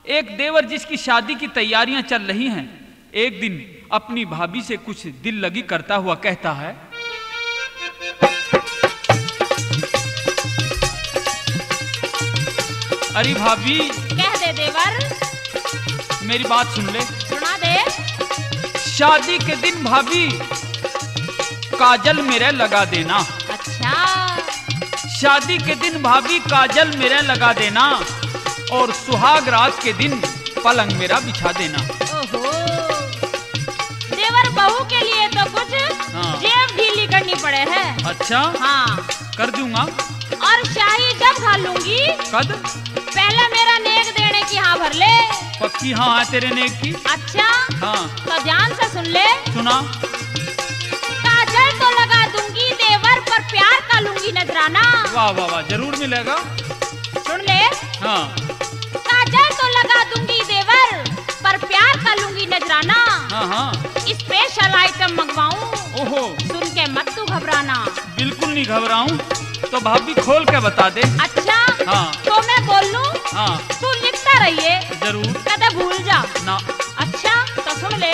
एक देवर जिसकी शादी की तैयारियां चल रही हैं, एक दिन अपनी भाभी से कुछ दिल लगी करता हुआ कहता है, अरे भाभी। कह दे देवर। मेरी बात सुन ले। सुना दे। शादी के दिन भाभी काजल मेरे लगा देना। अच्छा। शादी के दिन भाभी काजल मेरे लगा देना और सुहाग रात के दिन पलंग मेरा बिछा देना। ओहो, देवर बहू के लिए तो कुछ जेब ढीली करनी पड़े है। अच्छा हाँ, कर दूंगा। और शाही जब घालूंगी कद पहले मेरा नेक देने की हाँ भर ले। पक्की हाँ है तेरे नेक की। अच्छा हाँ, तो ध्यान से सुन ले। सुना। काजल तो लगा दूंगी देवर, पर प्यार का लूंगी नजराना। वाह वाह वाह, जरूर मिलेगा। सुन ले। हाँ। काजल तो लगा दूंगी देवर, पर प्यार का लूंगी नजराना। हाँ हाँ। स्पेशल आइटम मंगवाऊं, ओहो, सुन के मत तू घबराना। बिल्कुल नहीं घबराऊं, तो भाभी खोल के बता दे। अच्छा हाँ। तो मैं बोल लूं? हाँ, तू लिखता रहिए। जरूर। कदे भूल जा ना। अच्छा तो सुन ले।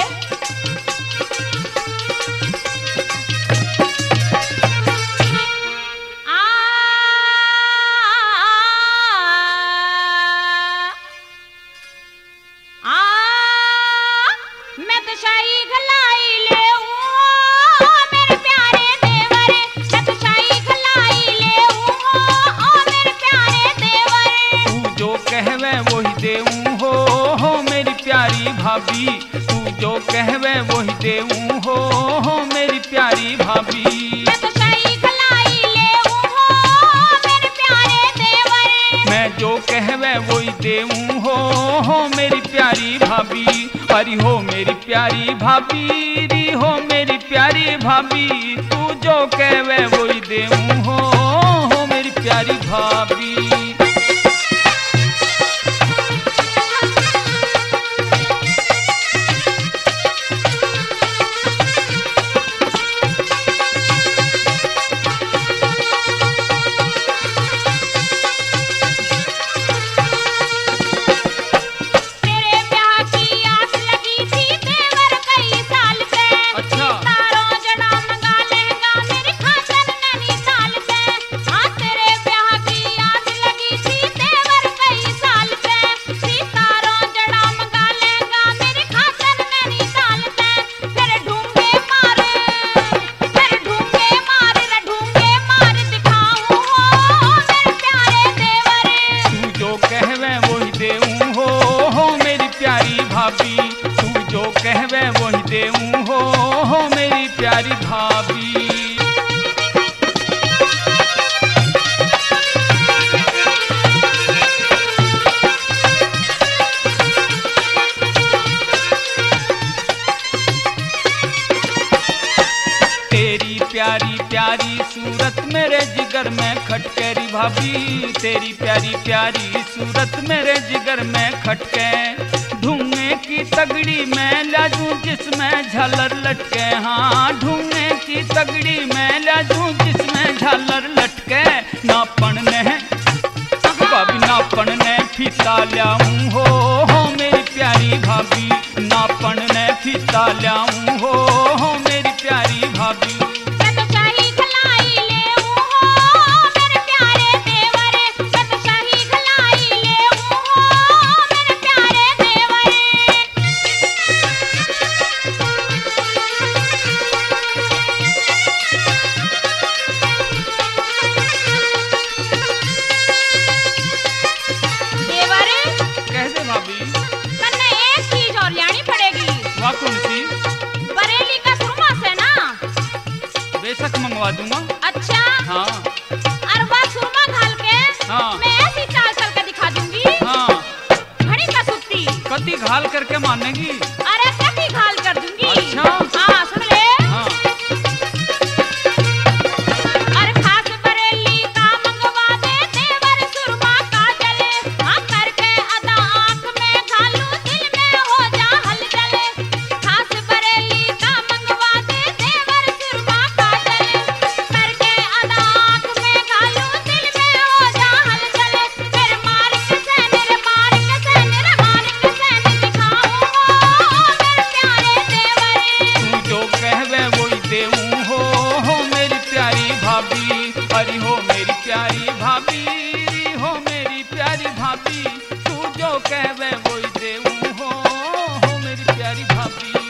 मैं तो शाही घलाई ले मेरे प्यारे देवर, मैं तो शाही घलाई ले मेरे प्यारे देवर। तू जो कहवे वही देऊं हो मेरी प्यारी भाभी। तू जो कहवे वही देऊं हो मेरी प्यारी भाभी। मैं तो शाही घलाई ले मेरे प्यारे देवर। मैं जो कहवे वही देऊं हो मेरी प्यारी भाभी। अरे हो मेरी प्यारी भाभी, री हो मेरी प्यारी भाभी। तू जो कहवे वही देऊं हो मेरी प्यारी भाभी। तू जो कहवे वही देऊं हो मेरी प्यारी भाभी। तेरी प्यारी प्यारी सूरत मेरे जिगर में खटके री भाभी। तेरी प्यारी प्यारी सूरत मेरे जिगर में खटके। ढूंगे की तगड़ी में लाजू जिसमें झालर लटके। हाँ, ढूंगे की तगड़ी में लाजू जिसमें झालर लटके। नापण ने भाभी नापण ने फीता ल्याऊं हो मेरी प्यारी भाभी। नापण ने फीता ल्याऊं हो मेरी प्यारी भाभी। मैं तो शाही घलाई ले मेरे प्यारे देवर। मैं तो शाही घलाई ले मेरे प्यारे देवर। देवर, कह दे भाभी। तन्ने एक चीज और लानी पड़ेगी। वह कौन सी? बरेली का सुरमा से ना। बेशक मंगवा दूंगा। अच्छा हाँ। और वह सुरमा घाल के हाँ। मैं ऐसी चाल चल के दिखा दूंगी। हाँ। घड़ी का सुत्ती कति घाल करके मानेगी? अरे कति घाल कर दूंगी। अच्छा। हाँ सुन ले। हाँ। अरे खास बरेली का मंगवा दे देवर सुरमा काजल। हाँ करके अदा आँख में घालू दिल में हो जा हलचल। खास बरेली का मंगवा दे देवर सुरमा काजल। करके अदा आँख में घालू दिल में हो जा हलचल। मेरे मालिक से मेरे मालिक से मेरे मालिक प्यारी हो मेरी प्यारी भाभी, हो मेरी प्यारी भाभी, तू जो कहवे वही देऊ हो मेरी प्यारी भाभी।